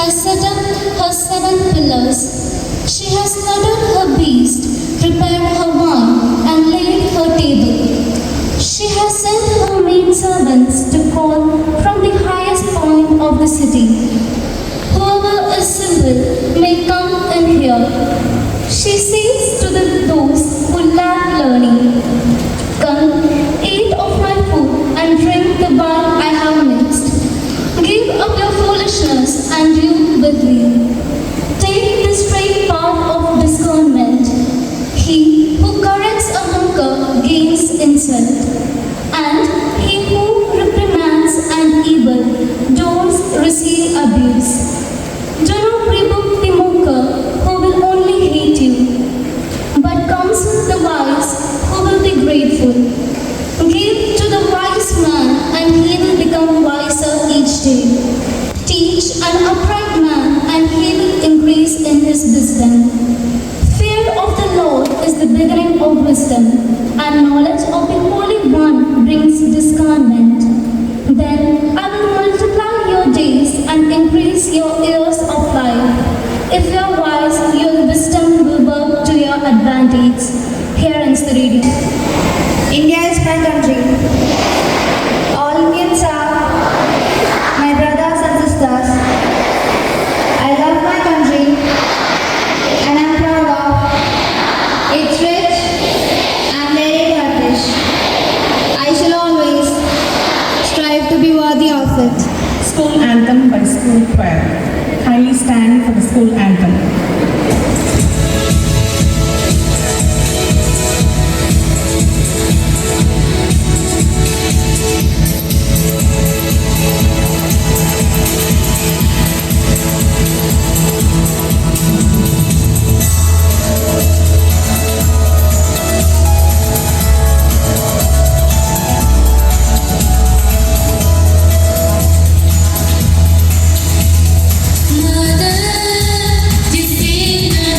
has set up her 7 pillars. She has slaughtered her beast, prepared her wine, and laid her table. She has sent her maidservants to call from the highest point of the city. Whoever is simple may come and hear. She says to those who lack learning, "Come, eat of my food and drink the wine I have mixed. Give up your foolishness and you with me. Take the straight path of discernment. He who corrects a mocker gains insult, and he who reprimands an evil does receive abuse. Do not rebuke the mocker who will only hate you, but counsel the wise who will be grateful. Give to the wise man and he will become wiser each day. Teach an upright man and he will increase in his wisdom. Fear of the Lord is the beginning of wisdom, and knowledge of the Holy One brings discernment. Then I will multiply your days and increase your years of life. If you are wise, your wisdom will work to your advantage." Here ends the reading. India is my country. All Indians are my brothers and sisters. I love my country and I'm proud of its rich and varied heritage. I shall always strive to be worthy of it. School anthem by school choir. Kindly stand for the school anthem. Mother, this is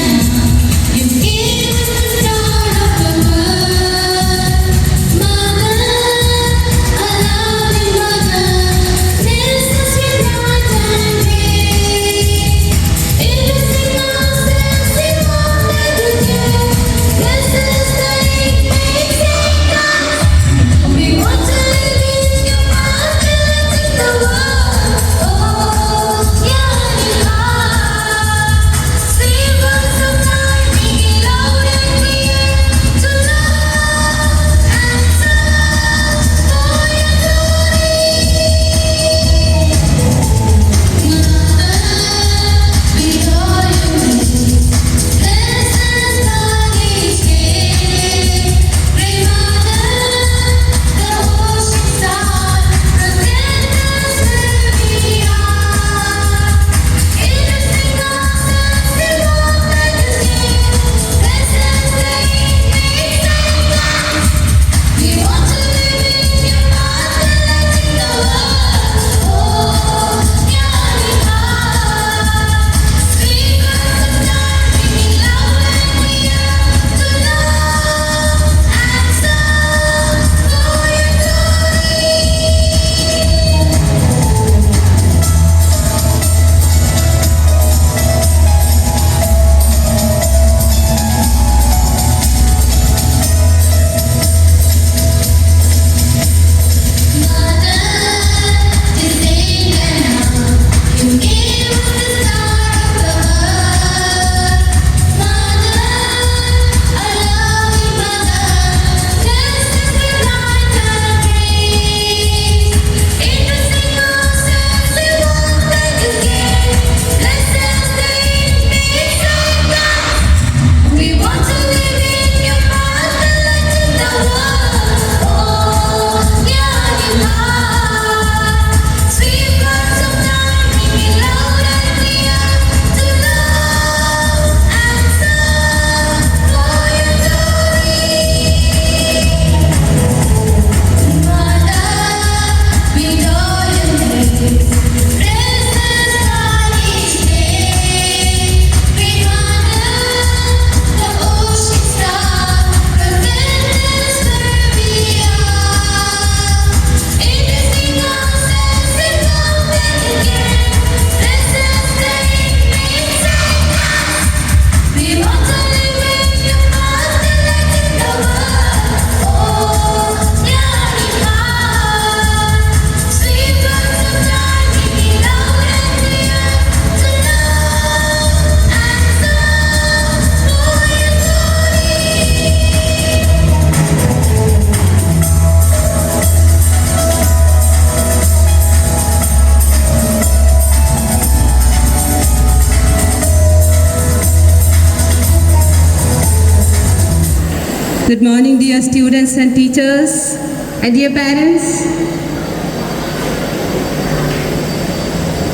Good morning, dear students and teachers and dear parents.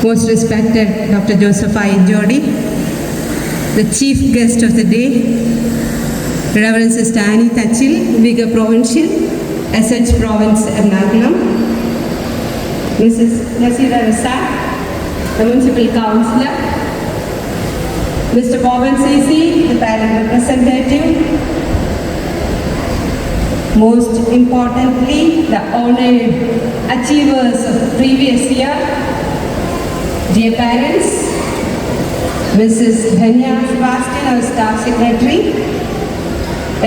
Most respected Dr. Joseph I. Jody, the chief guest of the day, Reverend Sister Annie Tachil, Vicar Provincial, SH Province, Ernakulam, Mrs. Nasira Rasak, the Municipal Councillor, Mr. Boban Sisi, the parent representative, most importantly, the honored achievers of previous year, dear parents, Mrs. Hanya Sebastian, our staff secretary,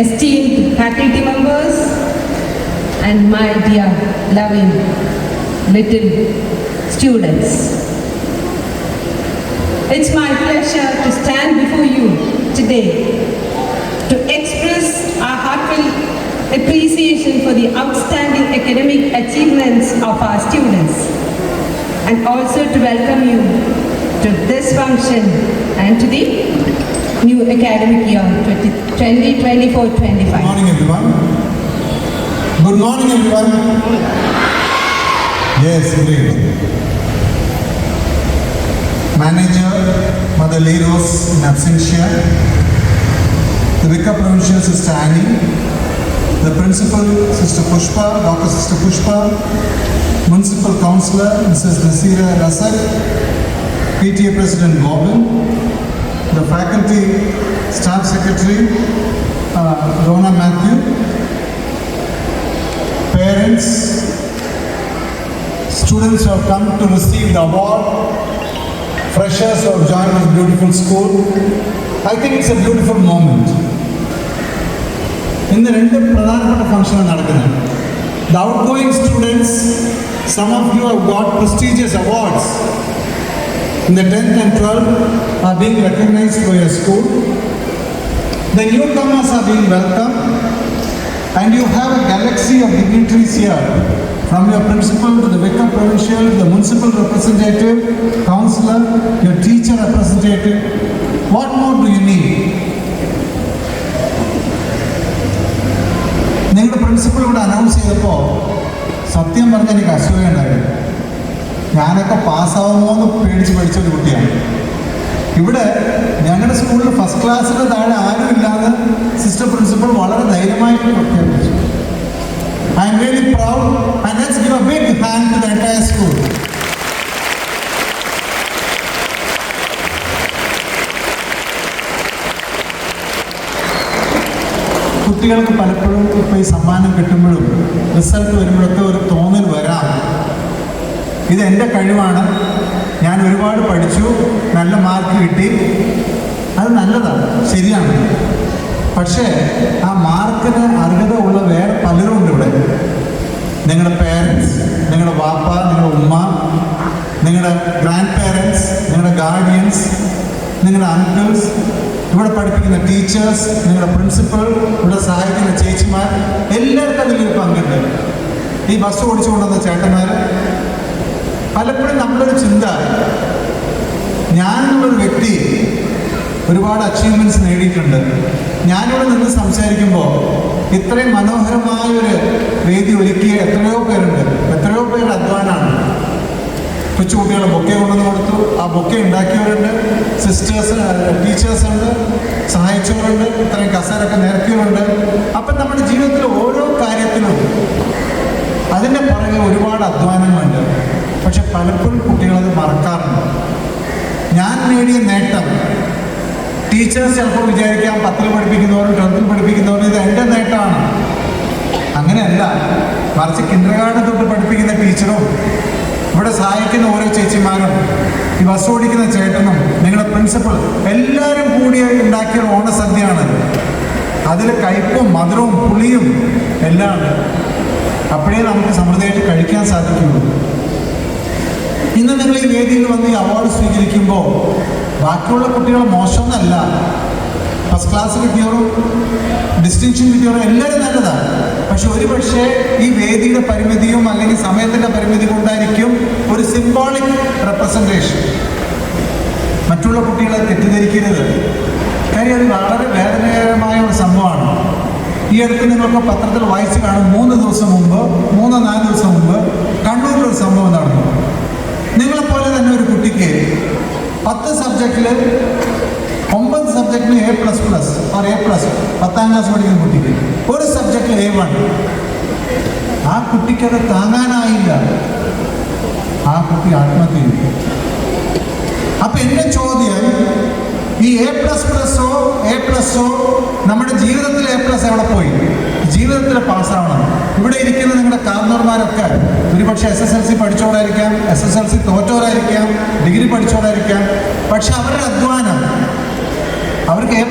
esteemed faculty members, and my dear loving little students. It's my pleasure to stand before you today to express our heartfelt appreciation for the outstanding academic achievements of our students, and also to welcome you to this function and to the new academic year 2024-25. Good morning, everyone. Good morning, everyone. Yes, great. Manager, Mother Leros in absentia, the Vicar Provincial Sister Annie, the Principal Sister Pushpa, Dr. Sister Pushpa, Municipal Councillor Mrs. Nasira Rasak, PTA President Boban, the Faculty Staff Secretary Rona Matthew, parents, students who have come to receive the award, freshers who have joined this beautiful school. I think it's a beautiful moment. In the function, the outgoing students, some of you have got prestigious awards. In the 10th and 12th are being recognized for your school. The newcomers are being welcomed, and you have a galaxy of dignitaries here, from your principal to the Vicar Provincial, to the municipal representative, councillor, your teacher representative. What more do you need? നിങ്ങളുടെ principal ഇവിടെ announce ചെയ്തപ്പോൾ സത്യം പറഞ്ഞാൽ എനിക്ക് അസൂയുണ്ടായിരുന്നു. ഞാനൊക്കെ പാസ്സാവുമോ എന്ന് പേടിച്ച് പഠിച്ചൊരു കുട്ടിയാണ്. ഇവിടെ ഞങ്ങളുടെ സ്കൂളിൽ ഫസ്റ്റ് ക്ലാസ്സിന് താഴെ ആരും ഇല്ലാതെ സിസ്റ്റർ പ്രിൻസിപ്പൾ വളരെ ധൈര്യമായിട്ട് പ്രഖ്യാപിച്ചു. I am really proud and let's give a big hand to the entire school. കുട്ടികൾക്ക് പലപ്പോഴും ഇപ്പോൾ ഈ സമ്മാനം കിട്ടുമ്പോഴും റിസൾട്ട് വരുമ്പോഴൊക്കെ ഒരു തോന്നൽ വരാം, ഇത് എൻ്റെ കഴിവാണ്, ഞാൻ ഒരുപാട് പഠിച്ചു, നല്ല മാർക്ക് കിട്ടി. അത് നല്ലതാണ്, ശരിയാണ്. പക്ഷേ ആ മാർക്കിന് അർഹത ഉള്ള വേറെ പലരും ഉണ്ട് ഇവിടെ. നിങ്ങളുടെ പേരൻസ്, നിങ്ങളുടെ വാപ്പ, നിങ്ങളുടെ ഉമ്മ, നിങ്ങളുടെ ഗ്രാൻഡ് പേരൻസ്, നിങ്ങളുടെ ഗാർഡിയൻസ്, നിങ്ങളുടെ അങ്കിൾസ്, ഇവിടെ പഠിപ്പിക്കുന്ന ടീച്ചേഴ്സ്, നിങ്ങളുടെ പ്രിൻസിപ്പൽ, ഇവിടെ സഹായിക്കുന്ന ചേച്ചിമാർ, എല്ലാവർക്കും അതിലൊരു പങ്കുണ്ട്. ഈ ബസ് ഓടിച്ചു കൊണ്ടുവന്ന ചേട്ടന്മാർ. പലപ്പോഴും നമ്മളൊരു ചിന്ത, ഞാനെന്നുള്ളൊരു വ്യക്തി ഒരുപാട് അച്ചീവ്മെൻറ്റ്സ് നേടിയിട്ടുണ്ട്. ഞാനിവിടെ നിന്ന് സംസാരിക്കുമ്പോൾ ഇത്രയും മനോഹരമായൊരു വേദി ഒരുക്കിയ എത്രയോ പേരുണ്ട്, എത്രയോ പേരുടെ അധ്വാനമാണ്. കൊച്ചുകുട്ടികളെ ബൊക്കെ കൊണ്ടുവന്ന് കൊടുത്തു, ആ ബൊക്കെ ഉണ്ടാക്കിയവരുണ്ട്, സിസ്റ്റേഴ്സ്, ടീച്ചേഴ്സ് ഉണ്ട്, സഹായിച്ചവരുണ്ട്, ഇത്രയും കസേരൊക്കെ നിരത്തിയവരുണ്ട്. അപ്പം നമ്മുടെ ജീവിതത്തിൽ ഓരോ കാര്യത്തിലും അതിൻ്റെ പുറകെ ഒരുപാട് അധ്വാനങ്ങളുണ്ട്. പക്ഷെ പലപ്പോഴും കുട്ടികളത് മറക്കാറുണ്ട്. ഞാൻ നേടിയ നേട്ടം ടീച്ചേഴ്സ് ചിലപ്പോൾ വിചാരിക്കാം 10ൽ പഠിപ്പിക്കുന്നവരും 12ൽ പഠിപ്പിക്കുന്നവരും ഇത് എൻ്റെ നേട്ടമാണ്. അങ്ങനെയല്ല, മറിച്ച് കിൻഡർഗാർട്ടൻ തൊട്ട് പഠിപ്പിക്കുന്ന ടീച്ചറും ഇവിടെ സഹായിക്കുന്ന ഓരോ ചേച്ചിമാരും, ഈ ബസ് ഓടിക്കുന്ന ചേട്ടനും, നിങ്ങളുടെ പ്രിൻസിപ്പൾ, എല്ലാവരും കൂടി ഉണ്ടാക്കിയ ഒരു ഓണസദ്യയാണ്. അതിൽ കയ്പും മധുരവും പുളിയും എല്ലാം ഉണ്ട്. അപ്പോഴേ നമുക്ക് സമൃദ്ധിയായിട്ട് കഴിക്കാൻ സാധിക്കുള്ളൂ. ഇന്ന് നിങ്ങൾ ഈ വേദിയിൽ വന്ന് ഈ അവാർഡ് സ്വീകരിക്കുമ്പോൾ ബാക്കിയുള്ള കുട്ടികൾ മോശമൊന്നല്ല. ഫസ്റ്റ് ക്ലാസ് കിട്ടിയവരും ഡിസ്റ്റിങ്ഷൻ കിട്ടിയവരും എല്ലാവരും നല്ലതാണ്. പക്ഷെ ഒരുപക്ഷെ ഈ വേദിയുടെ പരിമിതിയും അല്ലെങ്കിൽ സമയത്തിൻ്റെ പരിമിതി കൊണ്ടായിരിക്കും ഒരു സിംബോളിക് റെപ്രസെൻറ്റേഷൻ. മറ്റുള്ള കുട്ടികളെ തെറ്റിദ്ധരിക്കരുത്. കാര്യം അത് വളരെ വേദനകരമായ ഒരു സംഭവമാണ്. ഈ അടുത്ത് നിങ്ങൾക്ക് പത്രത്തിൽ വായിച്ചു കാണും, 3 ദിവസം മുമ്പ് 3-4 ദിവസം മുമ്പ് കണ്ണൂരിലൊരു സംഭവം നടന്നു. നിങ്ങളെപ്പോലെ തന്നെ ഒരു കുട്ടിക്ക് 10 സബ്ജക്റ്റിൽ 9 സബ്ജക്റ്റിൽ A++ ഓർ A+, 10ാം ക്ലാസ് പഠിക്കുന്ന കുട്ടിക്ക് ഒരു സബ്ജക്റ്റിൽ A1. ആ കുട്ടിക്കത് താങ്ങാനായില്ല, ആ കുട്ടി ആത്മഹത്യ ചെയ്തു. അപ്പൊ എന്റെ ചോദ്യം, ഈ A++ഓ നമ്മുടെ ജീവിതത്തിൽ A+ എവിടെ പോയി? ജീവിതത്തിൽ പാസ്സാവണം. ഇവിടെ ഇരിക്കുന്ന നിങ്ങളുടെ കാർന്നോർമാരൊക്കെ ഒരുപക്ഷെ SSLC പഠിച്ചോടായിരിക്കാം, SSLC തോറ്റോരായിരിക്കാം, ഡിഗ്രി പഠിച്ചോടായിരിക്കാം. പക്ഷെ അവരുടെ അധ്വാനം, അവർക്ക് A++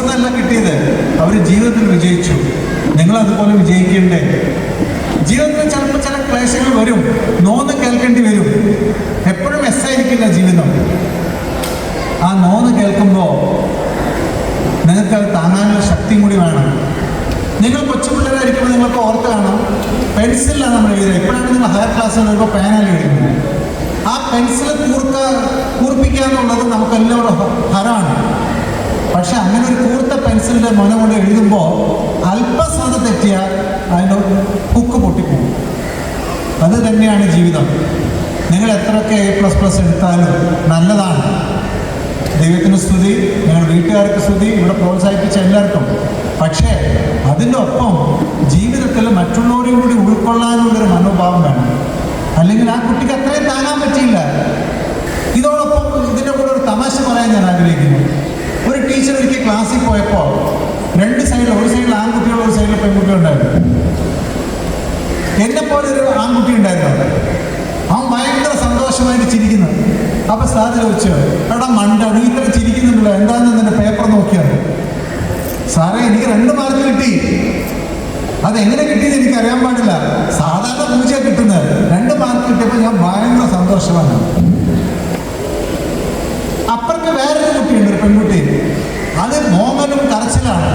ഒന്നല്ല കിട്ടിയത്, അവർ ജീവിതത്തിൽ വിജയിച്ചു. നിങ്ങൾ അതുപോലെ വിജയിക്കണ്ടേ? ജീവിതത്തിൽ ചിലപ്പോൾ ചില ക്ലേശങ്ങൾ വരും, നോന്ന് കേൾക്കേണ്ടി വരും. എപ്പോഴും എസ് ആയിരിക്കില്ല ജീവിതം. ആ നോന്ന് കേൾക്കുമ്പോൾ നിങ്ങൾക്ക് അത് താങ്ങാനുള്ള ശക്തിയും കൂടി വേണം. നിങ്ങൾ കൊച്ചു പിള്ളേരായിരിക്കുമ്പോൾ നിങ്ങൾക്ക് ഓർത്ത് കാണാം, പെൻസിലാണ് നമ്മൾ എഴുതുക. എപ്പോഴാണ് നിങ്ങൾ ഹയർ ക്ലാസ്സിൽ വരുമ്പോൾ പേനയിൽ എഴുതുന്നത്? ആ പെൻസിൽ കൂർപ്പിക്കുക എന്നുള്ളത് നമുക്കെല്ലാവരും ഹരമാണ്. പക്ഷെ അങ്ങനെ ഒരു കൂർത്ത പെൻസിലിൻ്റെ മുന കൊണ്ട് എഴുതുമ്പോൾ അല്പശ്രദ്ധ തെറ്റിയാൽ അതിൻ്റെ ഹുക്ക് പൊട്ടിപ്പോകും. അത് തന്നെയാണ് ജീവിതം. നിങ്ങൾ എത്രയൊക്കെ A++ എടുത്താലും നല്ലതാണ്. ദൈവത്തിന് സ്തുതി, ഞങ്ങളുടെ വീട്ടുകാർക്ക് സ്തുതി, ഇവിടെ പ്രോത്സാഹിപ്പിച്ച എല്ലാവർക്കും. പക്ഷേ അതിൻ്റെ ഒപ്പം ജീവിതത്തിൽ മറ്റുള്ളവരെയും കൂടി ഉൾക്കൊള്ളാനുള്ളൊരു മനോഭാവം വേണം. അല്ലെങ്കിൽ ആ കുട്ടിക്ക് അത്രയും താങ്ങാൻ പറ്റിയില്ല. ഇതോടൊപ്പം ഇതിൻ്റെ കൂടെ ഒരു തമാശ പറയാൻ ഞാൻ ആഗ്രഹിക്കുന്നു. ഒരു ടീച്ചർ ഒരിക്കൽ ക്ലാസ്സിൽ പോയപ്പോൾ 2 സൈഡിൽ, ഒരു സൈഡിൽ ആൺകുട്ടികളും ഒരു സൈഡിൽ പെൺകുട്ടികളുണ്ടായിരുന്നു. എന്നെപ്പോലെ ഒരു ആൺകുട്ടി ഉണ്ടായിരുന്നു. അവൻ ഭയങ്കര സന്തോഷമായിട്ട് ചിരിക്കുന്നു. അപ്പൊ സാർ ചോദിച്ചു, എടാ മണ്ട, നീ ഇത്ര ചിരിക്കുന്നുണ്ടല്ലോ, എന്താണെന്ന് നിന്റെ പേപ്പർ നോക്കിയത്? സാറേ, എനിക്ക് 2 മാർക്ക് കിട്ടി. അതെങ്ങനെ കിട്ടിയെന്ന് എനിക്ക് അറിയാൻ പാടില്ല. സാധാരണ 0 കിട്ടുന്നത്. 2 മാർക്ക് കിട്ടിയപ്പോൾ ഞാൻ ഭയങ്കര സന്തോഷമാണ്. അപ്പുറത്ത് വേറൊരു കുട്ടിയുണ്ട്, ഒരു പെൺകുട്ടി. അത് മോങ്ങലും കരച്ചിലാണ്.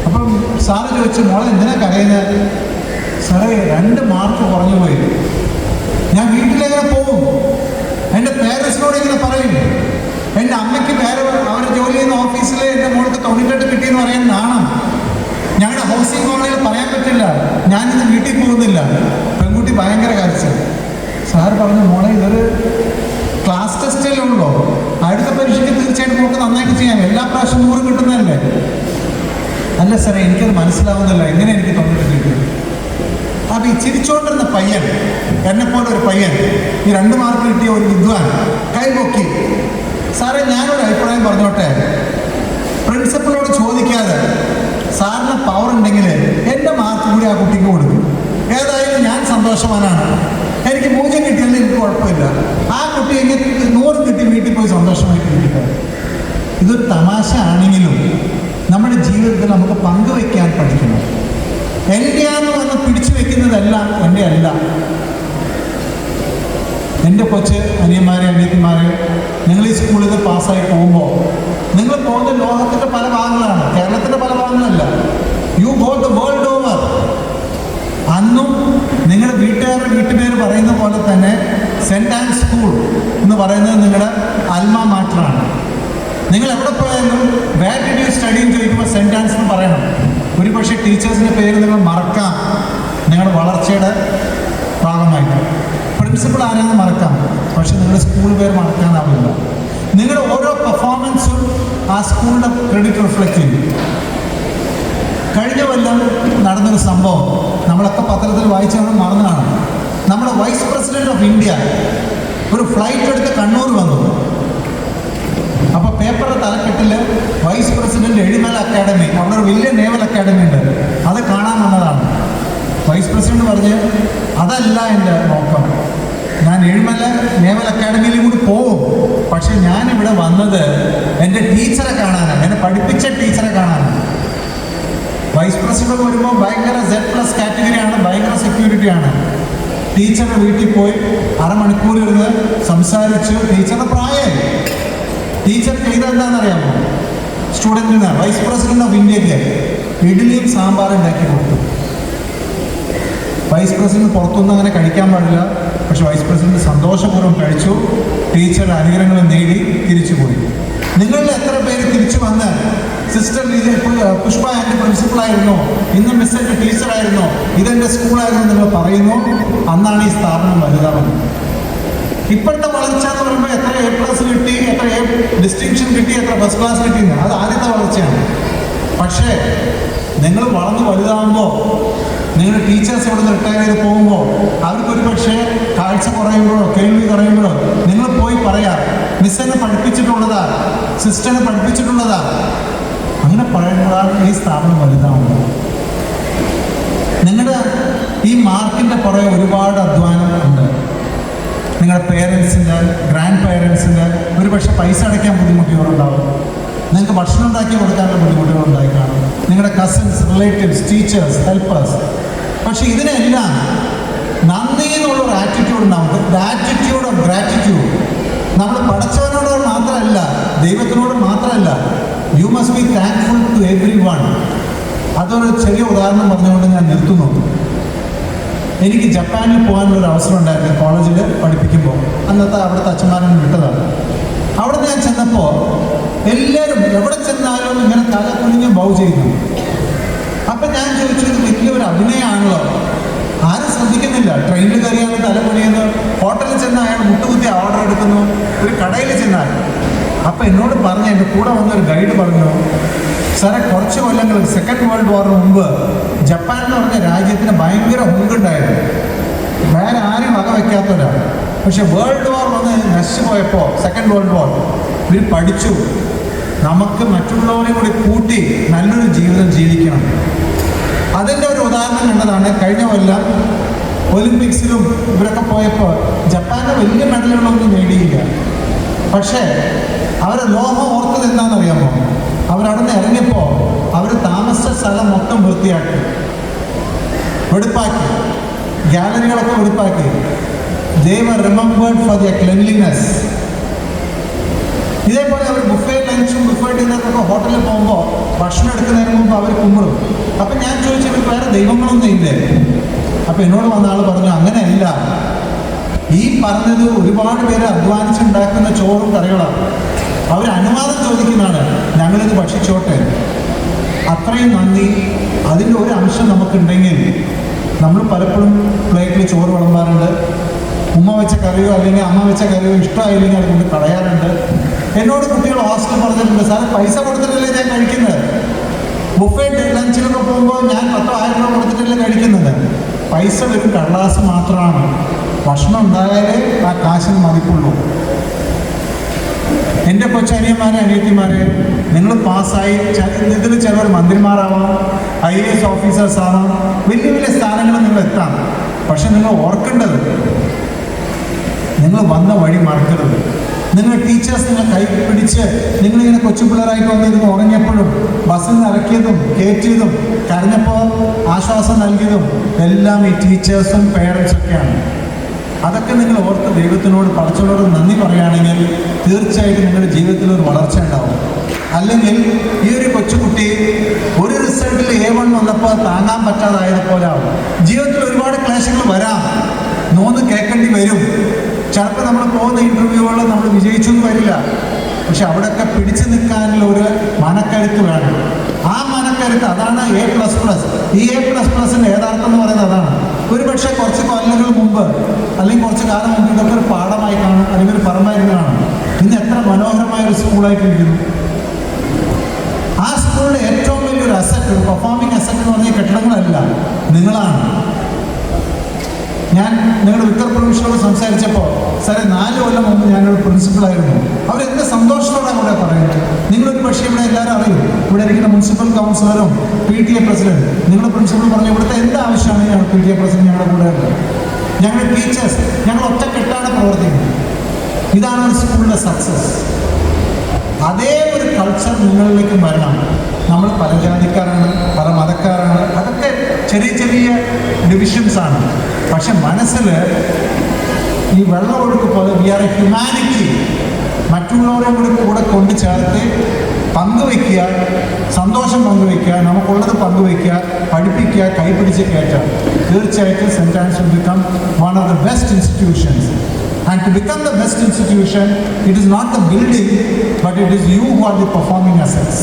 അപ്പം സാറ് ചോദിച്ചു, മോളെ എന്തിനാ കരയുന്നത്? സാറേ, 2 മാർക്ക് കുറഞ്ഞു പോയി. ഞാൻ വീട്ടിലെങ്ങനെ പോകും? എൻ്റെ പേരൻസിനോട് ഇങ്ങനെ പറയും. എൻ്റെ അമ്മയ്ക്ക് വേറെ അവർ ജോലി ചെയ്യുന്ന ഓഫീസിൽ എൻ്റെ മോൾക്ക് 98 കിട്ടിയെന്ന് പറയാൻ നാണം. ഞങ്ങളുടെ ഹൗസിംഗ് കോളേജിൽ പറയാൻ പറ്റില്ല, ഞാനിന്ന് വീട്ടിൽ പോകുന്നില്ല. പെൺകുട്ടി ഭയങ്കര കരച്ചിൽ. സാറ് പറഞ്ഞു, മോളെ ഇതൊരു ക്ലാസ് ടെസ്റ്റേ ഉള്ളൂ, അടുത്ത പരീക്ഷയ്ക്ക് തീർച്ചയായിട്ടും മോൾക്ക് നന്നായിട്ട് ചെയ്യാം, എല്ലാ പ്രാവശ്യവും 100 കിട്ടുന്നതല്ലേ. അല്ല സാറേ, എനിക്കത് മനസ്സിലാവുന്നില്ല, എങ്ങനെ എനിക്ക് 98 കിട്ടും? അപ്പം ഈ ചിരിച്ചോണ്ടിരുന്ന പയ്യൻ, എന്നെപ്പോലെ ഒരു പയ്യൻ, ഈ 2 മാർക്ക് കിട്ടിയ ഒരു വിദ്വാൻ കൈപൊക്കി. സാറേ, ഞാനൊരു അഭിപ്രായം പറഞ്ഞോട്ടെ. പ്രിൻസിപ്പളോട് ചോദിക്കാതെ സാറിന് പവർ ഉണ്ടെങ്കിൽ എൻ്റെ മാർക്ക് കൂടി ആ കുട്ടിക്ക് കൊടുക്കും. ഏതായാലും ഞാൻ സന്തോഷവാനാണ്. എനിക്ക് 0 കിട്ടിയാലും എനിക്ക് കുഴപ്പമില്ല. ആ കുട്ടി എനിക്ക് 100 കിട്ടി വീട്ടിൽ പോയി സന്തോഷമായിട്ട് കിട്ടിയിട്ട്. ഇതൊരു തമാശ ആണെങ്കിലും നമ്മുടെ ജീവിതത്തിൽ നമുക്ക് പങ്കുവയ്ക്കാൻ പഠിക്കണം. എൻ്റെയാന്ന് വന്ന് പിടിച്ചു വെക്കുന്നതെല്ലാം എൻ്റെ അല്ല. എൻ്റെ കൊച്ച് അനിയന്മാരെ, അനിയത്തിമാരെ, നിങ്ങൾ ഈ സ്കൂളിൽ നിന്ന് പാസ്സായി പോകുമ്പോൾ നിങ്ങൾ പോകുന്ന ലോകത്തിൻ്റെ പല ഭാഗങ്ങളാണ്, കേരളത്തിൻ്റെ പല ഭാഗങ്ങളല്ല. You go the world over. അന്നും നിങ്ങളുടെ വീട്ടുകാരുടെ വീട്ടുപേര് പറയുന്ന പോലെ തന്നെ സെൻറ് ആൻഡ് സ്കൂൾ എന്ന് പറയുന്നത് നിങ്ങളുടെ അൽമ മാറ്ററാണ്. നിങ്ങൾ എവിടെ പോയാലും വേർ ഡിഡ് യു സ്റ്റഡി എന്ന് ചോദിക്കുമ്പോൾ സെൻറ് ആൻസ് എന്ന് പറയണം. ഒരുപക്ഷെ ടീച്ചേഴ്സിൻ്റെ പേര് നിങ്ങൾ മറക്കാം, നിങ്ങളുടെ വളർച്ചയുടെ ഭാഗമായിട്ട്. പ്രിൻസിപ്പൾ ആരെങ്കിലും മറക്കാം, പക്ഷെ നിങ്ങളുടെ സ്കൂൾ പേര് മറക്കാനാവില്ല. നിങ്ങളുടെ ഓരോ പെർഫോമൻസും ആ സ്കൂളിൻ്റെ ക്രെഡിറ്റ് റിഫ്ലക്റ്റ് ചെയ്യും. കഴിഞ്ഞ കൊല്ലം നടന്നൊരു സംഭവം നമ്മളൊക്കെ പത്രത്തിൽ വായിച്ച് നമ്മൾ മറന്നതാണ്. നമ്മുടെ വൈസ് പ്രസിഡന്റ് ഓഫ് ഇന്ത്യ ഒരു ഫ്ലൈറ്റ് എടുത്ത് കണ്ണൂർ വന്നു. അപ്പോൾ പേപ്പറിൻ്റെ തലക്കെട്ടിൽ വൈസ് പ്രസിഡന്റ് എഴിമല അക്കാഡമി, അവിടെ ഒരു വലിയ നേവൽ അക്കാഡമി ഉണ്ട്, അത് കാണാൻ വന്നതാണ്. വൈസ് പ്രസിഡന്റ് പറഞ്ഞ്, അതല്ല എൻ്റെ നോക്കം, ഞാൻ എഴിമല നേവൽ അക്കാഡമിയിലും കൂടി പോകും, പക്ഷെ ഞാനിവിടെ വന്നത് എൻ്റെ ടീച്ചറെ കാണാനാണ്, എന്നെ പഠിപ്പിച്ച ടീച്ചറെ കാണാനാണ്. വൈസ് പ്രസിഡന്റ് വരുമ്പോൾ ഭയങ്കര Z+ കാറ്റഗറിയാണ്, ഭയങ്കര സെക്യൂരിറ്റിയാണ്. ടീച്ചറുടെ വീട്ടിൽ പോയി അരമണിക്കൂർ ഇരുന്ന് സംസാരിച്ചു. ടീച്ചറുടെ പ്രായമായി. ടീച്ചർ ചെയ്തെന്താണെന്നറിയാമോ? സ്റ്റുഡൻറ്റിന് വൈസ് പ്രസിഡന്റ് ഓഫ് ഇന്ത്യക്ക് ഇഡ്ഡലിയും സാമ്പാറും ഉണ്ടാക്കി കൊടുത്തു. വൈസ് പ്രസിഡന്റ് പുറത്തുനിന്ന് അങ്ങനെ കഴിക്കാൻ പാടില്ല, പക്ഷെ വൈസ് പ്രസിഡന്റ് സന്തോഷപൂർവ്വം കഴിച്ചു. ടീച്ചറുടെ അനുഗ്രഹങ്ങൾ നേടി തിരിച്ചുപോയി. നിങ്ങളിൽ എത്ര പേര് തിരിച്ചു വന്ന് സിസ്റ്റർ പുഷ്പ എൻ്റെ പ്രിൻസിപ്പളായിരുന്നു, ഇന്ന് മിസ് എൻ്റെ ടീച്ചറായിരുന്നു, ഇതെൻ്റെ സ്കൂളായിരുന്നു നിങ്ങൾ പറയുന്നു, അന്നാണ് ഈ സ്ഥാപനം വലുതാവുന്നത്. ഇപ്പോഴത്തെ വളർച്ച എന്ന് പറയുമ്പോൾ എത്ര A+ കിട്ടി, എത്ര ഡിസ്റ്റിങ്ഷൻ കിട്ടി, എത്ര ഫസ്റ്റ് ക്ലാസ് കിട്ടിയെന്ന്, അത് ആദ്യത്തെ വളർച്ചയാണ്. പക്ഷേ നിങ്ങൾ വളർന്ന് വലുതാകുമ്പോൾ നിങ്ങളുടെ ടീച്ചേഴ്സ് ഇവിടെ നിന്ന് റിട്ടയർ ചെയ്ത് പോകുമ്പോൾ അവർക്കൊരു പക്ഷേ കാഴ്ച കുറയുമ്പോഴോ കേൾവി കുറയുമ്പോഴോ നിങ്ങൾ പോയി പറയാം, മിസ്സെന്നെ പഠിപ്പിച്ചിട്ടുള്ളതാ, സിസ്റ്ററിനെ പഠിപ്പിച്ചിട്ടുള്ളതാ. അങ്ങനെ പറയുമ്പോഴാണ് ഈ സ്ഥാപനം വലുതാവുന്നത്. നിങ്ങളുടെ ഈ മാർക്കിൻ്റെ പുറകെ ഒരുപാട് അധ്വാനം ഉണ്ട്. നിങ്ങളുടെ പേരൻസിൻ്റെ, ഗ്രാൻഡ് പേരൻസിൻ്റെ ഒരു പക്ഷേ പൈസ അടയ്ക്കാൻ ബുദ്ധിമുട്ടുകളുണ്ടാവും, നിങ്ങൾക്ക് ഭക്ഷണം ഉണ്ടാക്കി കൊടുക്കാനുള്ള ബുദ്ധിമുട്ടുകളുണ്ടായി കാണും, നിങ്ങളുടെ കസിൻസ്, റിലേറ്റീവ്സ്, ടീച്ചേഴ്സ്, ഹെൽപ്പേഴ്സ്. പക്ഷെ ഇതിനെല്ലാം നന്ദി എന്നുള്ളൊരു ആറ്റിറ്റ്യൂഡ് ഉണ്ടാവും. The attitude of gratitude. നമ്മൾ പഠിച്ചവനോട് മാത്രമല്ല, ദൈവത്തിനോട് മാത്രമല്ല, you must be thankful to everyone. അതൊരു ചെറിയ ഉദാഹരണം പറഞ്ഞുകൊണ്ട് ഞാൻ നിർത്തുന്നു. എനിക്ക് ജപ്പാനിൽ പോകാനുള്ളൊരു അവസരം ഉണ്ടായിരുന്നു കോളേജിൽ പഠിപ്പിക്കുമ്പോൾ. അന്നത്തെ അവിടുത്തെ അച്ഛന്മാരൊന്നും വിട്ടതാണ്. അവിടെ ഞാൻ ചെന്നപ്പോൾ എല്ലാവരും എവിടെ ചെന്നാലും ഇങ്ങനെ തല കുനിഞ്ഞ് ബൗ ചെയ്യുന്നു. അപ്പം ഞാൻ ചോദിച്ചു, ഇത് വലിയൊരു അഭിനയമാണല്ലോ, ആരും ശ്രദ്ധിക്കുന്നില്ല. ട്രെയിനിൽ കയറിയാണ് തല കുനിയുന്നു, ഹോട്ടലിൽ ചെന്നാൽ അയാൾ മുട്ടുകുത്തി ഓർഡർ എടുക്കുന്നു, ഒരു കടയിൽ ചെന്നാൽ. അപ്പം എന്നോട് പറഞ്ഞ എൻ്റെ കൂടെ വന്നൊരു ഗൈഡ് പറഞ്ഞു, സാറേ കുറച്ച് കൊല്ലങ്ങൾ സെക്കൻഡ് വേൾഡ് വാറിന് മുമ്പ് ജപ്പാൻ എന്ന് പറഞ്ഞ രാജ്യത്തിന് ഭയങ്കര ഹുങ്കുണ്ടായിരുന്നു, വേറെ ആരും വക വയ്ക്കാത്തവരാണ്. പക്ഷെ വേൾഡ് വാർ വന്ന് നശിച്ചു പോയപ്പോൾ, സെക്കൻഡ് വേൾഡ് വാർ, ഇവർ പഠിച്ചു നമുക്ക് മറ്റുള്ളവരെ കൂടി കൂട്ടി നല്ലൊരു ജീവിതം ജീവിക്കണം. അതിൻ്റെ ഒരു ഉദാഹരണം കണ്ടതാണ് കഴിഞ്ഞ കൊല്ലം ഒളിമ്പിക്സിലും ഇവരൊക്കെ പോയപ്പോൾ. ജപ്പാൻ്റെ വലിയ മെഡലുകളൊന്നും നേടിയില്ല, പക്ഷേ അവരെ ലോകം ഓർത്തത് എന്താണെന്നറിയാമോ? അവരവിടെ നിന്ന് ഇറങ്ങിയപ്പോൾ അവർ താമസിച്ച സ്ഥലം മൊത്തം വൃത്തിയാക്കി, വെടുപ്പാക്കി, ഗാലറികളൊക്കെ വെടുപ്പാക്കി. They were remembered for their cleanliness. ഇതേപോലെ അവർ ബുഫേ ലഞ്ചും ബുഫേ ഡിന്നറിനൊക്കെ ഹോട്ടലിൽ പോകുമ്പോൾ ഭക്ഷണം എടുക്കുന്നതിന് മുമ്പ് അവർ കുമ്പിടും. അപ്പം ഞാൻ ചോദിച്ചു, ഇവർക്ക് വേറെ ദൈവങ്ങളൊന്നും ഇല്ലേ? അപ്പം എന്നോട് വന്ന ആൾ പറഞ്ഞു, അങ്ങനെയല്ല, ഈ പറഞ്ഞത് ഒരുപാട് പേര് അധ്വാനിച്ചുണ്ടാക്കുന്ന ചോറും കറികളാണ്. അവർ അനുവാദം ചോദിക്കുന്നതാണ്, ഞങ്ങളിത് ഭക്ഷിച്ചോട്ടെ. അത്രയും നന്ദി. അതിൻ്റെ ഒരു അംശം നമുക്കുണ്ടെങ്കിൽ നമ്മൾ പലപ്പോഴും പ്ലേറ്റിൽ ചോറ് വിളമ്പാറുണ്ട്. ഉമ്മ വെച്ച കറിയോ അല്ലെങ്കിൽ അമ്മ വെച്ച കറിയോ ഇഷ്ടമായില്ലെങ്കിൽ അതുകൊണ്ട് കളയാറുണ്ട്. എന്നോട് കുട്ടികൾ ഹോസ്റ്റലിൽ പറഞ്ഞിട്ടുണ്ട്, സാറ് പൈസ കൊടുത്തിട്ടല്ലേ ഞാൻ കഴിക്കുന്നത്. ബുഫേ ലഞ്ചിലൊക്കെ പോകുമ്പോൾ ഞാൻ 10,000 രൂപ കൊടുത്തിട്ടല്ലേ കഴിക്കുന്നത്. പൈസ വെറും കടലാസ് മാത്രമാണ്. ഭക്ഷണം ഉണ്ടായാലേ ആ കാശിന് മതിപ്പുള്ളൂ. എൻ്റെ കൊച്ചനിയന്മാരെ, അനിയത്തിമാരെ, നിങ്ങൾ പാസ്സായി, ഇതിൽ ചിലവർ മന്ത്രിമാരാവാം, IAS ഓഫീസേഴ്സ് ആവാം, വലിയ വലിയ സ്ഥാനങ്ങളിൽ നിങ്ങൾ എത്താം. പക്ഷെ നിങ്ങൾ ഓർക്കേണ്ടത്, നിങ്ങൾ വന്ന വഴി മറക്കരുത്. നിങ്ങൾ ടീച്ചേഴ്സ് നിങ്ങൾ കൈ പിടിച്ച് നിങ്ങളിങ്ങനെ കൊച്ചു പിള്ളേരായിട്ട് വന്നിരുന്ന് ഉറങ്ങിയപ്പോഴും ബസ്സിൽ നിന്ന് ഇറക്കിയതും കയറ്റിയതും കരഞ്ഞപ്പോൾ ആശ്വാസം നൽകിയതും എല്ലാം ഈ ടീച്ചേഴ്സും പേരൻസൊക്കെയാണ്. അതൊക്കെ നിങ്ങൾ ഓർത്ത് ദൈവത്തിനോട് പടച്ചവനോട് നന്ദി പറയുകയാണെങ്കിൽ തീർച്ചയായിട്ടും നിങ്ങളുടെ ജീവിതത്തിൽ ഒരു വളർച്ച ഉണ്ടാവും. അല്ലെങ്കിൽ ഈ ഒരു കൊച്ചുകുട്ടി ഒരു റിസൾട്ടിൽ A1 വന്നപ്പോൾ താങ്ങാൻ പറ്റാതായതുപോലെ ആവും. ജീവിതത്തിൽ ഒരുപാട് ക്ലേശങ്ങൾ വരാം, നോന്ന് കേൾക്കേണ്ടി വരും. ചിലപ്പോൾ നമ്മൾ പോകുന്ന ഇൻ്റർവ്യൂകളിൽ നമ്മൾ വിജയിച്ചു എന്ന് വരില്ല. പക്ഷെ അവിടെയൊക്കെ പിടിച്ചു നിൽക്കാനുള്ള ഒരു മനക്കരുത്ത് വേണം. ആ മനക്കരുത്ത്, അതാണ് A++. ഈ A++ൻ്റെ യഥാർത്ഥം എന്ന് പറയുന്നത് അതാണ്. ഒരു പക്ഷേ കുറച്ച് കൊല്ലങ്ങൾ മുമ്പ് അല്ലെങ്കിൽ കുറച്ച് കാലം മുമ്പ് ഇതൊക്കെ ഒരു പാഠമായി കാണും, അല്ലെങ്കിൽ ഒരു പറമ്പായിരുന്നു കാണും. ഇന്ന് എത്ര മനോഹരമായ ഒരു സ്കൂളായിട്ടിരിക്കുന്നു. ആ സ്കൂളിലെ ഏറ്റവും വലിയൊരു അസറ്റ്, ഒരു പെർഫോമിംഗ് അസറ്റ് എന്ന് പറഞ്ഞ കെട്ടിടങ്ങളല്ല, നിങ്ങളാണ്. ഞാൻ നിങ്ങളുടെ വിക്ടർ പ്രൊവിഷനോട് സംസാരിച്ചപ്പോൾ, സാറേ 4 കൊല്ലം മുമ്പ് ഞാനൊരു പ്രിൻസിപ്പളായിരുന്നു. അവരെന്ത് സന്തോഷത്തോടാണ് കൂടെ പറയുന്നത്. നിങ്ങളൊരു പക്ഷേ ഇവിടെ എല്ലാവരും അറിയും, ഇവിടെ ഇരിക്കുന്ന മുനിസിപ്പൽ കൗൺസിലറും PTA പ്രസിഡന്റ്, നിങ്ങളുടെ പ്രിൻസിപ്പൾ പറഞ്ഞു, ഇവിടുത്തെ എന്ത് ആവശ്യമാണ് ഞങ്ങൾ PTA പ്രസിഡന്റ് ഞങ്ങളുടെ കൂടെ ഉണ്ട്. ഞങ്ങളുടെ ടീച്ചേഴ്സ്, ഞങ്ങൾ ഒറ്റക്കെട്ടാണ് പ്രവർത്തിക്കുന്നത്. ഇതാണ് ഒരു സ്കൂളിൻ്റെ സക്സസ്. അതേ ഒരു കൾച്ചർ നിങ്ങളിലേക്കും വരണം. നമ്മൾ പല ജാതിക്കാരാണ്, പല മതക്കാരാണ്, അതൊക്കെ ചെറിയ ചെറിയ ഡിവിഷൻസാണ്. പക്ഷെ മനസ്സിൽ ഈ വെള്ളമൊഴുക്ക് പോലെ വി ആർ എ ഹ്യൂമാനിറ്റി. മറ്റുള്ളവരെ കൂടെ കൊണ്ടു ചേർത്ത് പങ്കുവയ്ക്കുക, സന്തോഷം പങ്കുവയ്ക്കുക, നമുക്കുള്ളത് പങ്കുവയ്ക്കുക, പഠിപ്പിക്കുക, കൈപിടിച്ച് കയറ്റുക. തീർച്ചയായിട്ടും Saint Ann's will become one of the best institutions And to become the best institution, it is not the building, but it is you who are the performing assets.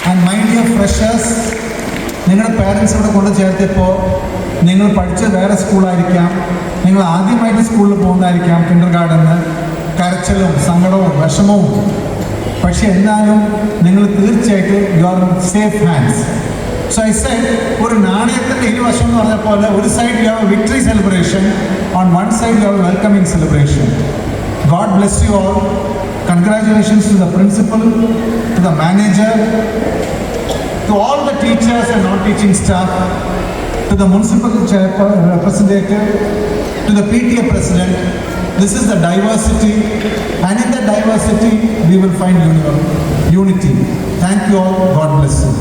And my dear freshers, നിങ്ങളുടെ parents ഇവിടെ കൊണ്ട് ചേർത്തപ്പോൾ നിങ്ങൾ പഠിച്ച വേറെ സ്കൂളായിരിക്കാം, നിങ്ങൾ ആദ്യമായിട്ട് സ്കൂളിൽ പോകുന്നതായിരിക്കാം, Kinder ഗാർഡന്, കരച്ചിലും സങ്കടവും വിഷമവും. പക്ഷെ എന്നാലും നിങ്ങൾ തീർച്ചയായിട്ടും you are safe hands. So I side ഒരു നാണയത്തിൻ്റെ ഇരുവശം എന്ന് പറഞ്ഞ പോലെ ഒരു side you have victory celebration, on one side you have welcoming celebration. God bless you all. Congratulations to the principal, to the manager, to all the teachers and non-teaching staff, to the municipal representative, to the PTA president. This is the diversity, and in the diversity we will find unity. Thank you all. God bless you.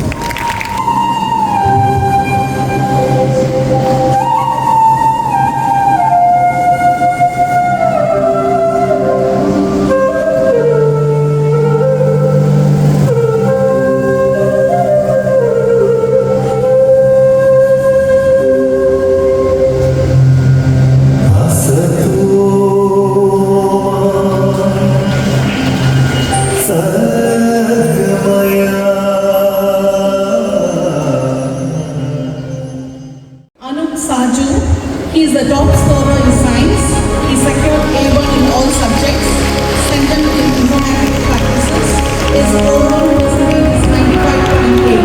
He is the top scorer in science. He secured A1 in all subjects. Centered in informatic practices. His overall percentage is 95.8.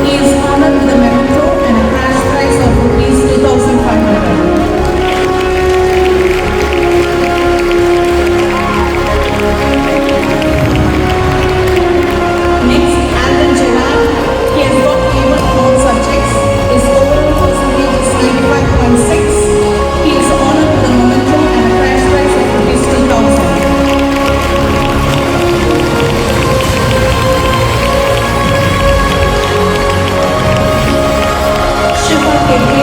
He is honored with a memento and a cash prize of rupees 2,500. Next, Alvin Gerard. He has got A1 in all subjects. His overall percentage is 95.6. He is honored with a memento and a cash prize of rupees 2,000. Shifa KK.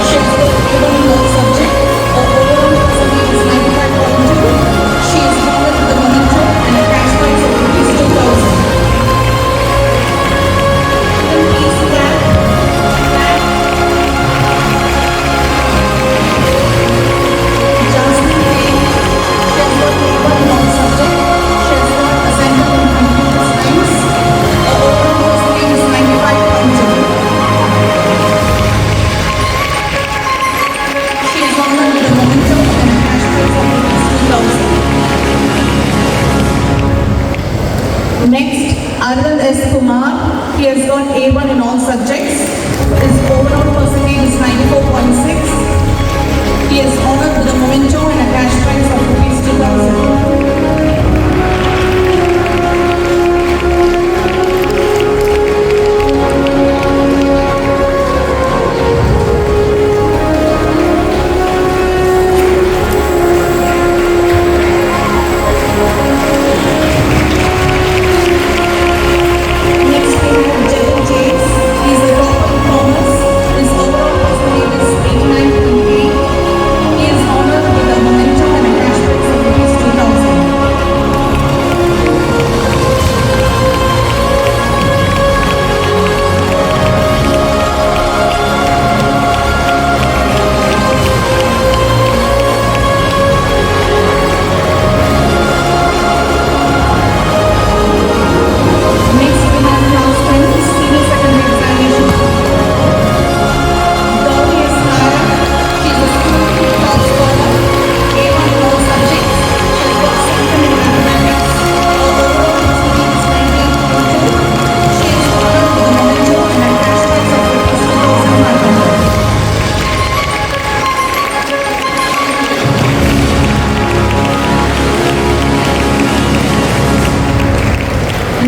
She has got A1 in all subjects. Her overall percentage is 95.2. She is honored with a memento and a cash prize of rupees 2,000. Next, Arvind S. Kumar. He has got A1 in all subjects. His overall percentage is 94.6. He is honored with a memento and a cash prize of rupees 2,000. Next we have Jevin James. He is a topper in commerce. His overall percentage is 89.8. He is honored with a memento and a cash prize of rupees 2,000. Next we have class 10 senior secondary examination. Gauri S. Nayak. She is a student top scholar. A1 in all subjects. She has got second in mathematics. Her overall percentage is 98.2. She is honored with a memento and a cash prize of rupees 2,500.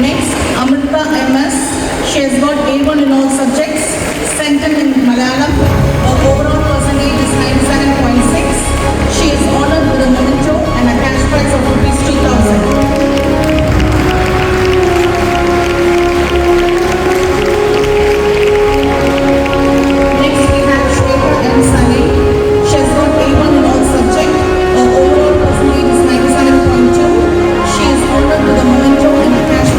Next, Amrita MS. She has got A1 in all subjects. Centered in Malayalam. Her overall percentage is 97.6. She is honored with a memento and a cash prize of rupees 2,000. Next, we have Shweta M. Sane. She has got A1 in all subjects. Her overall percentage is 97.2. She is honored with a memento and a cash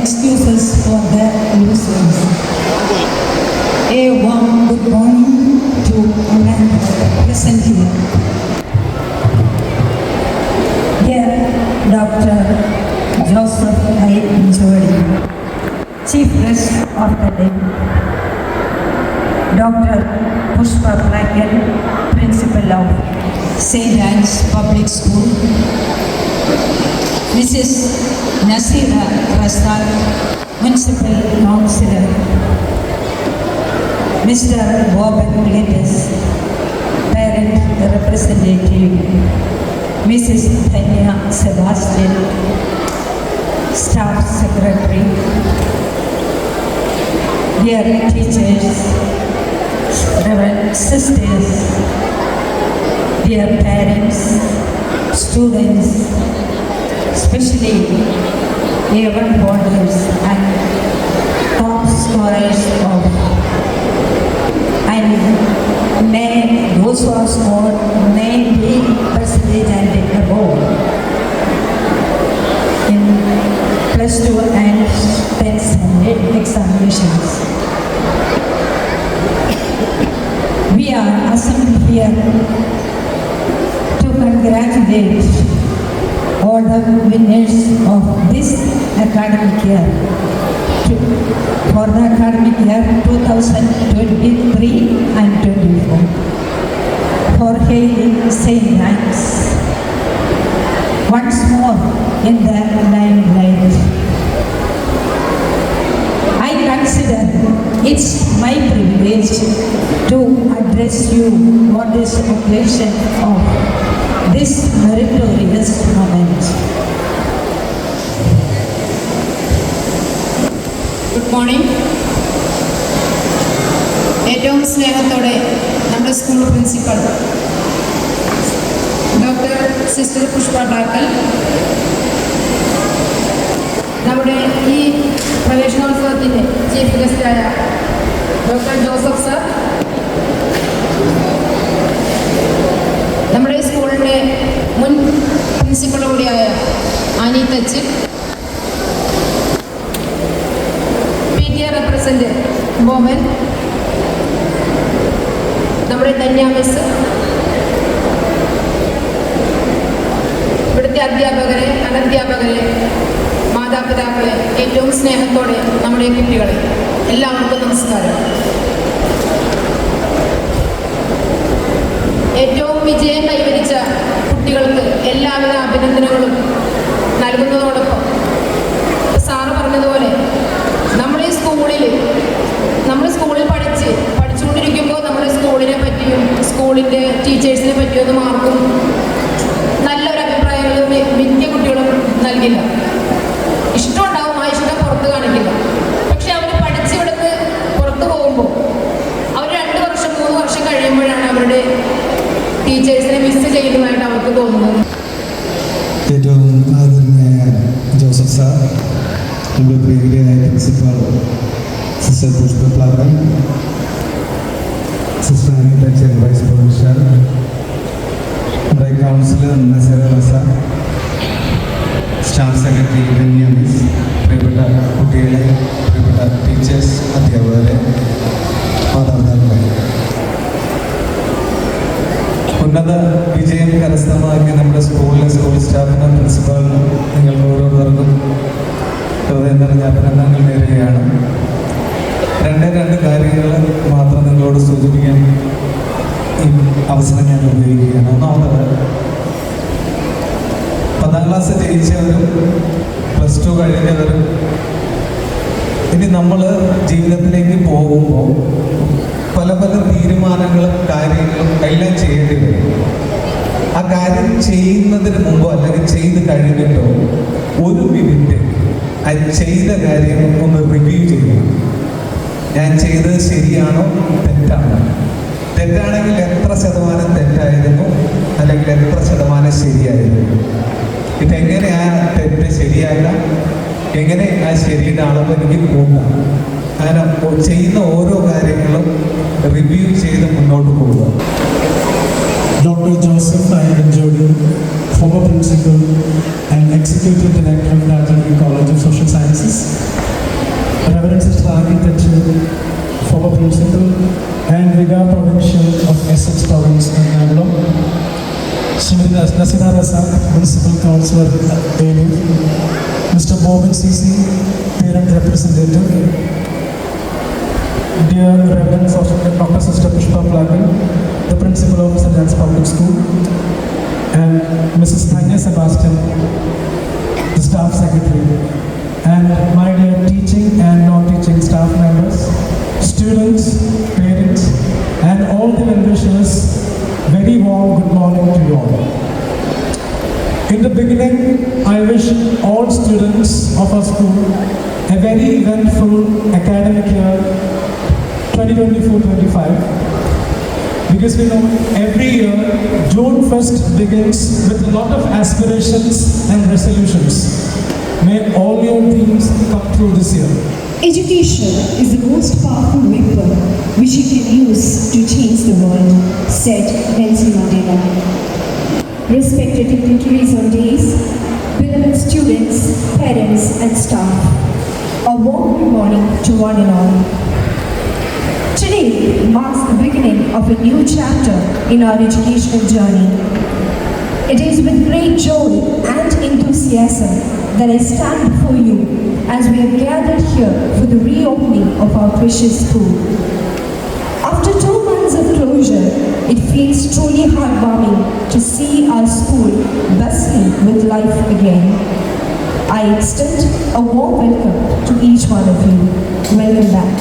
excuses for their losers. A warm good morning to all present here. Dear Dr. Joseph I. Jody, Chief Guest of the Day, Dr. Pushpa Plakel, Principal of St. Anne's Public School, Mrs. Nasira Rastak, Municipal Councillor, Mr. Boban Gletis, Parent Representative, Mrs. Tanya Sebastian, Staff Secretary, dear teachers, Reverend sisters, dear parents, students, especially A1 holders and top scorers of, and may those who are scored may be percentage and above in +2 and 10th standard examinations. We are assembled here to congratulate all the winners of this academic year for the academic year 2023 and 24 for hailing St. Anne's once more in the limelight. I consider it's my privilege to address you on this occasion of this meritorious moment. Good morning. ഏറ്റവും സ്നേഹത്തോടെ നമ്മുടെ school principal doctor sister Pushpa ടാക്കൽ, നമ്മുടെ ഈ പ്രവേശനോത്സവത്തിൻ്റെ chief ഗസ്റ്റായ doctor Joseph sir, നമ്മുടെ സ്കൂളിൻ്റെ മുൻ principal കൂടിയായ Annie തച്ച്, റെപ്രസെന്റ് ബോമൻ, നമ്മുടെ ധന്യ മിസ്, ഇവിടുത്തെ അധ്യാപകരെ, അനധ്യാപകരെ, മാതാപിതാക്കളെ, ഏറ്റവും സ്നേഹത്തോടെ നമ്മുടെ കുട്ടികളെ, എല്ലാവർക്കും നമസ്കാരം. ഏറ്റവും വിജയം കൈവരിച്ച കുട്ടികൾക്ക് എല്ലാവിധ അഭിനന്ദനങ്ങളും നൽകുന്നതോടൊപ്പം സാറ് പറഞ്ഞതുപോലെ നമ്മൾ സ്കൂളിൽ പഠിച്ചുകൊണ്ടിരിക്കുമ്പോൾ നമ്മുടെ സ്കൂളിനെ പറ്റിയും സ്കൂളിൻ്റെ ടീച്ചേഴ്സിനെ പറ്റിയൊന്നും ആർക്കും നല്ലൊരു അഭിപ്രായങ്ങളും മിക്ക കുട്ടികളും നൽകില്ല. ഇഷ്ടമുണ്ടാവും, ആ ഇഷ്ടം പുറത്ത് കാണിക്കില്ല. പക്ഷെ അവർ പഠിച്ചിവിടുന്ന് പുറത്ത് പോകുമ്പോൾ അവർ 2 വർഷം 3 വർഷം കഴിയുമ്പോഴാണ് അവരുടെ ടീച്ചേഴ്സിനെ മിസ് ചെയ്യുന്നതായിട്ട് അവർക്ക് തോന്നുന്നത്. ഏറ്റവും ആദരണീയ ജോസഫ് സാർ, നമ്മുടെ പ്രിയങ്കരായ principal sister Pushpa Plackal, sister Anitha ചെൻ വൈസ് പ്രൊഫസർ, നമ്മുടെ councillor Nazeera Raza, staff secretary Dhanya miss, പ്രിയപ്പെട്ട കുട്ടികളെ, പ്രിയപ്പെട്ട ടീച്ചേഴ്സ്, അധ്യാപകരെ, മാതാപിതാക്കളെ, ഉന്നത വിജയം കരസ്ഥമാക്കിയ നമ്മുടെ സ്കൂളിലെ സ്കൂൾ സ്റ്റാഫിനും പ്രിൻസിപ്പാളിനും നിങ്ങൾക്ക് ഓരോരുത്തർക്കും ഹൃദയം നിറഞ്ഞ അഭിനന്ദനങ്ങൾ നേരുകയാണ്. 2 കാര്യങ്ങൾ മാത്രം നിങ്ങളോട് സൂചിപ്പിക്കാൻ ഈ അവസരം ഞാൻ ഉപയോഗിക്കുകയാണ്. ഒന്നാമത്, 10ാം ക്ലാസ് ജയിച്ചവരും +2 കഴിഞ്ഞവരും ഇനി നമ്മൾ ജീവിതത്തിലേക്ക് പോകുമ്പോൾ പല തീരുമാനങ്ങളും കാര്യങ്ങളും എല്ലാം ചെയ്യേണ്ടി വരും. ആ കാര്യം ചെയ്യുന്നതിന് മുമ്പോ അല്ലെങ്കിൽ ചെയ്ത് കഴിഞ്ഞിട്ടോ 1 മിനിറ്റ് ആ ചെയ്ത കാര്യം ഒന്ന് റിവ്യൂ ചെയ്യണം. ഞാൻ ചെയ്തത് ശരിയാണോ തെറ്റാണോ? തെറ്റാണെങ്കിൽ എത്ര ശതമാനം തെറ്റായിരുന്നു, അല്ലെങ്കിൽ എത്ര ശതമാനം ശരിയായിരുന്നു? ഇതെങ്ങനെ ആ തെറ്റ് ശരിയാക്കാം, എങ്ങനെ ആ ശരിയുടെ അളവ് എനിക്ക് കൂട്ടാം? അങ്ങനെ ചെയ്യുന്ന ഓരോ കാര്യങ്ങളും റിവ്യൂ ചെയ്ത് മുന്നോട്ട് പോവുക. Dr. Joseph I. Jody, former principal and executive director of Rajendra College of Social Sciences, Razak, Municipal Councillor, Elif, Mr. Bobin CC, Parent Representative, dear Reverend Dr. Sister Pushpa Plagan, the Principal of St. Anne's Public School, and Mrs. Tanya Sebastian, the Staff Secretary, and my dear teaching and non-teaching staff members, students, parents, and all the well-wishers, very warm good morning to you all. In the beginning, I wish all students of our school a very eventful academic year 2024-25. Because we know every year, June 1st begins with a lot of aspirations and resolutions. May all your dreams come true this year. Education is the most powerful weapon which you can use to change the world, said Nelson Mandela. Respected dignitaries on days, beloved students, parents and staff, a warm good morning to one and all. Today marks the beginning of a new chapter in our educational journey. It is with great joy and enthusiasm that I stand before you as we have gathered here for the reopening of our precious school. After 2 months of closure, it feels truly heartwarming to see our school bustling with life again. I extend a warm welcome to each one of you. Welcome back.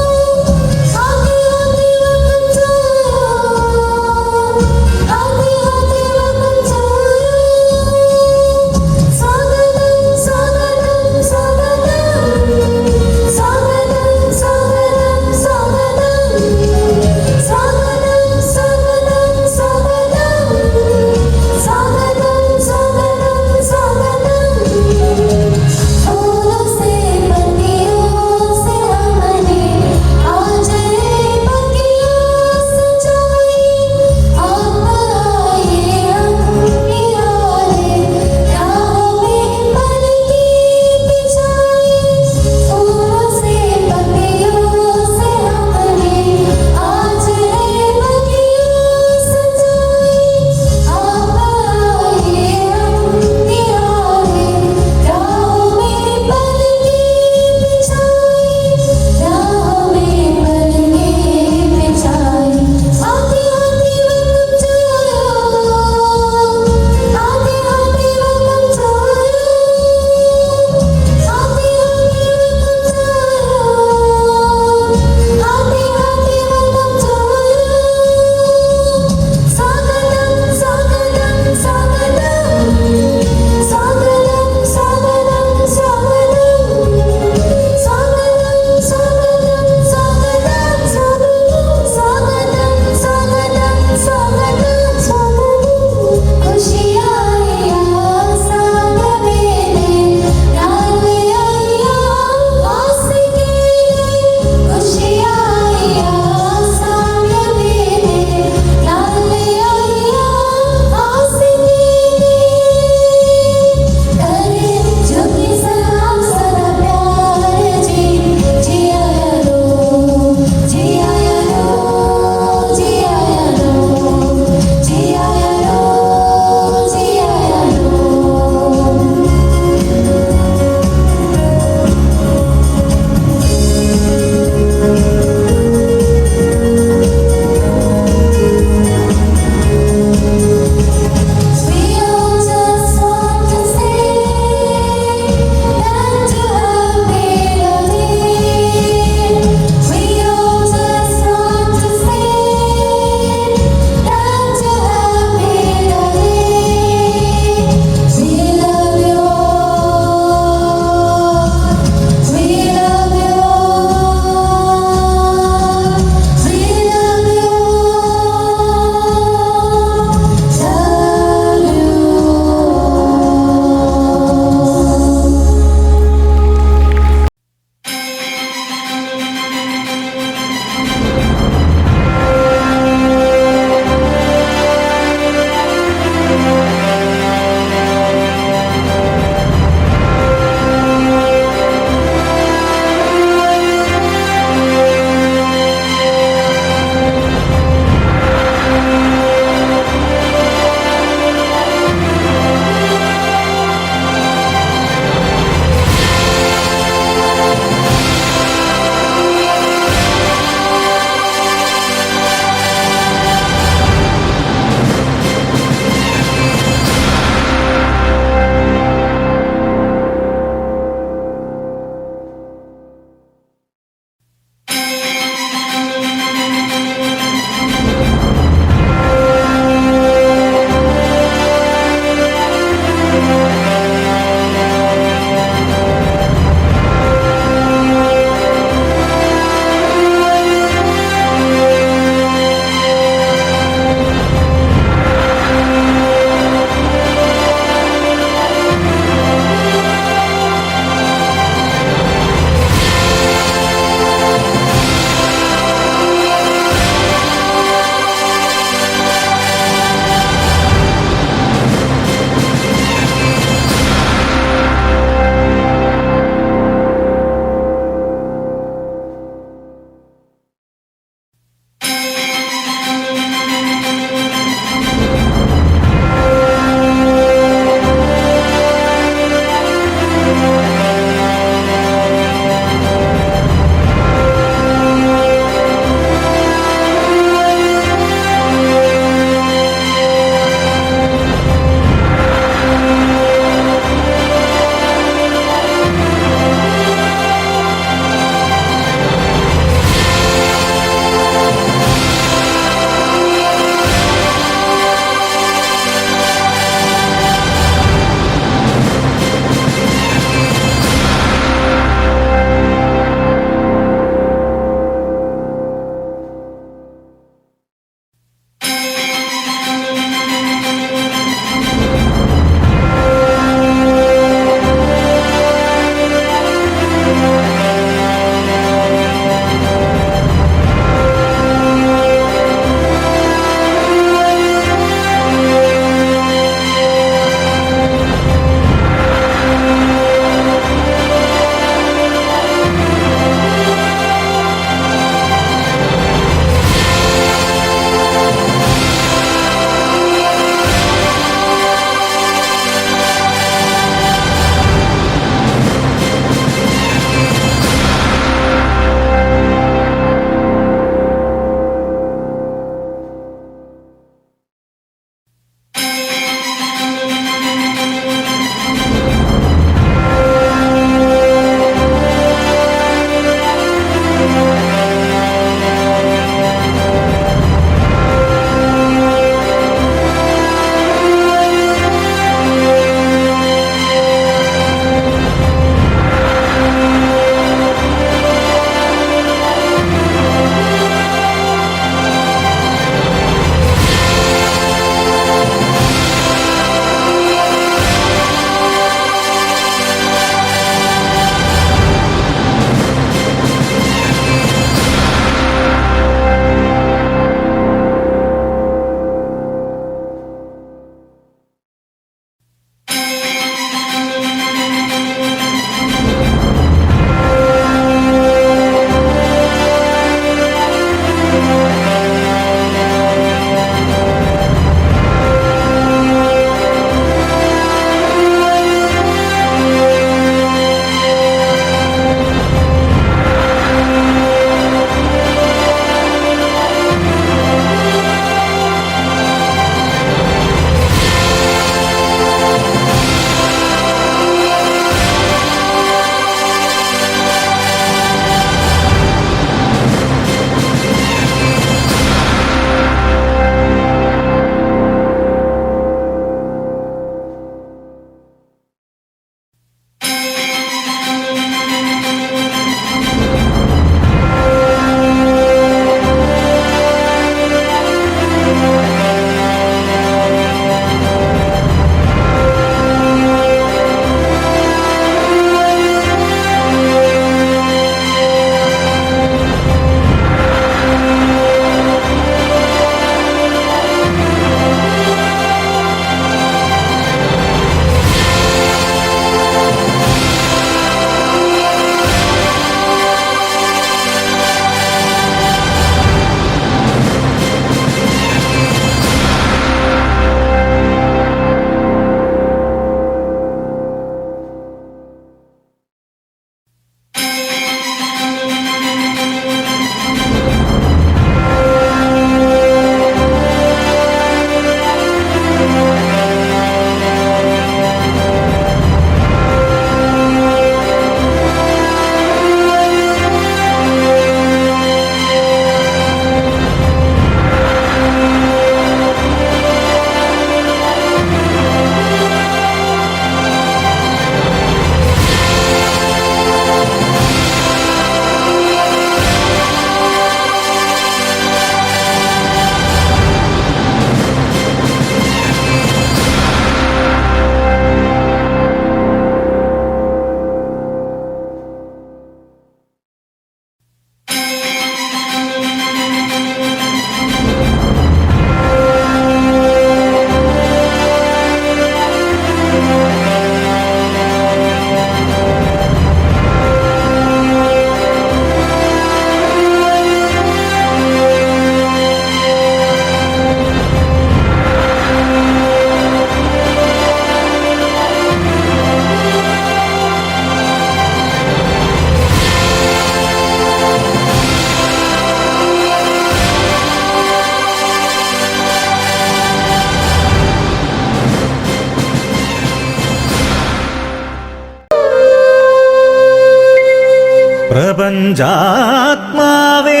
പ്രപഞ്ചാത്മാവേ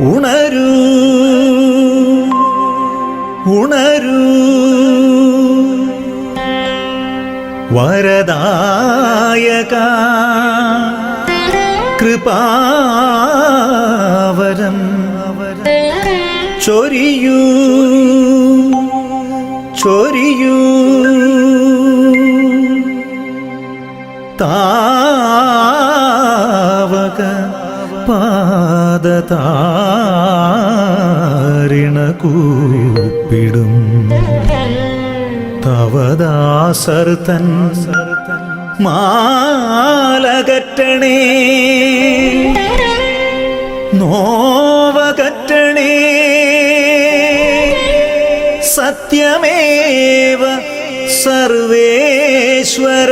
ഉണരൂ ഉണരൂ വരദായക കൃപാവരം ചൊരിയൂ ചൊരിയൂ താവക പാദതാരിണ കൂപ്പിടും തവദാസർത്തൻ മാലകറ്റണേ നോവകറ്റണേ സത്യമേവ സർവേശ്വര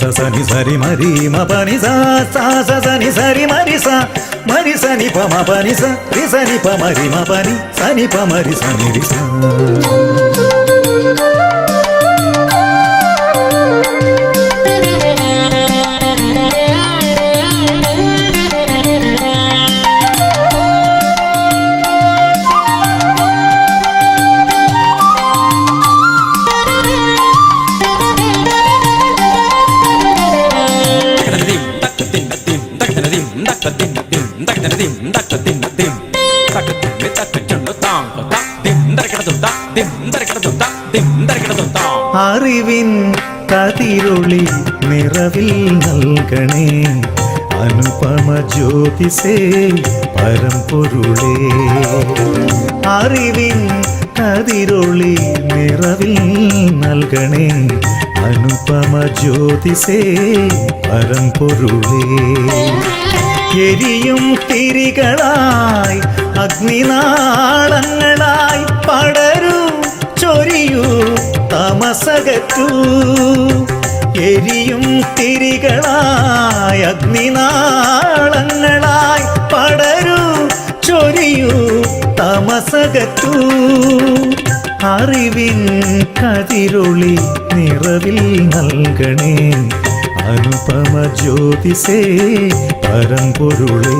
സനി സരി മരി മപനി സനി സരി മരി മരി സനി പമ പനി സരി സനി പമരി മപനി സനി പമരി സനി രി സ അറിവിൻ കതിരൊളി നിറവിൽ നൽകണേ അനുപമ ജ്യോതിസേ പരമ്പൊരുളേ അറിവിൻ കതിരൊളി നിറവിൽ നൽകണേ അനുപമ ജ്യോതിസേ പരമ്പൊരുളേ എരിയും തിരികളായി അഗ്നിനാളങ്ങളായി പടരൂ ചൊരിയൂ തമസകറ്റൂ എരിയും തിരികളായി അഗ്നിനാളങ്ങളായി പടരൂ ചൊരിയൂ തമസകറ്റൂ അറിവിൻ കതിരൊളി നിറവിൽ നൽകണേ അനുപമ ജ്യോതിസേ പരമ്പൊരുളേ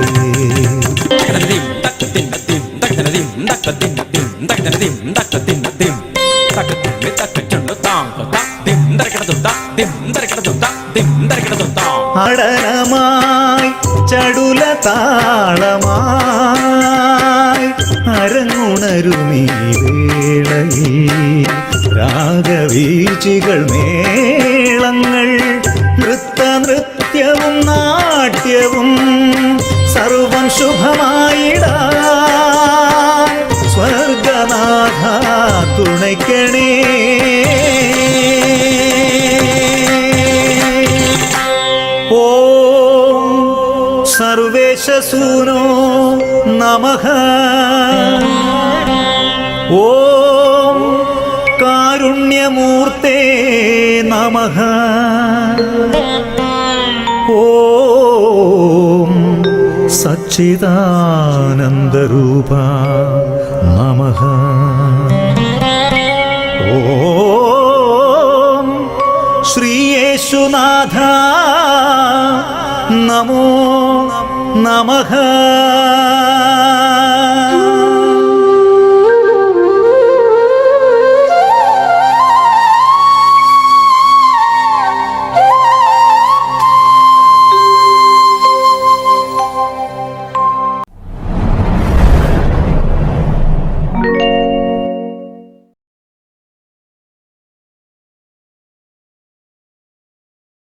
അടനമായി ചടുല താളമായി അരങ്ങുണരുമീ വേളയിൽ രാഗവീഴ്ചകൾ മേളങ്ങൾ നൃത്തവും നാട്യവും സർവം ശുഭമായിടാൻ സ്വർഗനാഥ തുണയ്ക്കണേ ഓം സർവേശസൂനോ നമഃ ഓം കാരുണ്യമൂർത്തേ നമഃ ഓം സച്ചിദാനന്ദരൂപ നമഃ ഓം ശ്രീയേശുനാഥ നമോ നമഃ